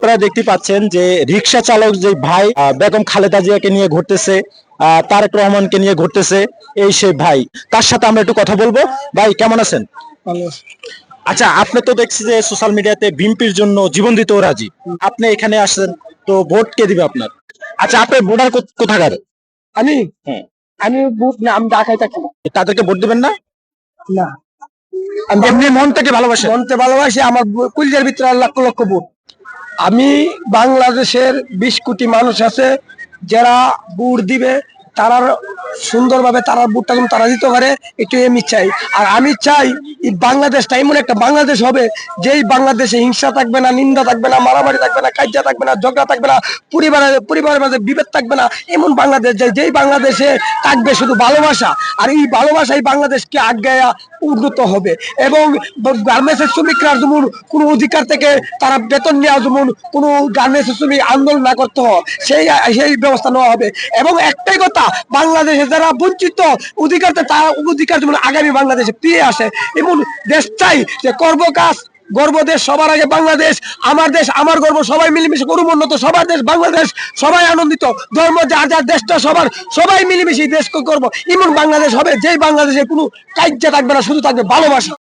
আপনারা দেখতে পাচ্ছেন যে রিকশা চালক যে ভাই বেগম খালেদা জিয়াকে নিয়ে ঘুরতেছে, তারেক রহমানকে নিয়ে ঘুরতেছে, এই সেই ভাই, তার সাথে আমরা একটু কথা বলবো। ভাই কেমন আছেন? আচ্ছা, আপনি তো দেখছি যে সোশ্যাল মিডিয়াতে বিএনপির জন্য জীবন দিতেও রাজি, আপনি এখানে আসেন, তো ভোট কে দিবে আপনার? আচ্ছা, আপনি ভোটার কোথাকার? আমি হ্যাঁ। আমি বুট না, আমি ঢাকায় থাকি। তাদেরকে ভোট দিবেন না? না, আমি এমনি মন থেকে ভালোবাসেন? মনতে ভালোবাসি, আমার কুলিজের ভিতরে লক্ষ লক্ষ বুট। আমি বাংলাদেশের 20 কোটি মানুষ আছে যারা বুট দিবে, তারা সুন্দরভাবে তারা বুটটা যেন তারা দিতে পারে, একটু আমি চাই। আর আমি চাই এই বাংলাদেশটা এমন একটা বাংলাদেশ হবে যেই বাংলাদেশে হিংসা থাকবে না, নিন্দা থাকবে না, মারামারি থাকবে না, কাজ্জা থাকবে না, ঝগড়া থাকবে না, পরিবারের মাঝে বিভেদ থাকবে না। এমন বাংলাদেশ যেই বাংলাদেশে থাকবে শুধু ভালোবাসা, আর এই ভালোবাসাই বাংলাদেশকে আগায়া উন্নত হবে। এবং গার্মেন্টসের শ্রমিকরা যেমন কোনো অধিকার থেকে তারা বেতন নেওয়া, যেমন কোনো গার্মেন্টসের শ্রমিক আন্দোলন না করতে হয়, সেই ব্যবস্থা নেওয়া হবে। এবং একটাই কথা, বাংলাদেশে যারা বঞ্চিত অধিকার, তারা অধিকার যেমন আগামী বাংলাদেশে ফিরে আসে, এমন দেশ চাই যে করব কাজ গর্ব দেশ সবার আগে বাংলাদেশ, আমার দেশ আমার গর্ব, সবাই মিলেমিশে করুম উন্নত, সবার দেশ বাংলাদেশ, সবাই আনন্দিত, ধর্ম যার যার দেশটা সবার, সবাই মিলেমিশে দেশকে করবো, এমন বাংলাদেশ হবে যেই বাংলাদেশে কোনো কাজ্জা থাকবে না, শুধু থাকবে ভালোবাসা।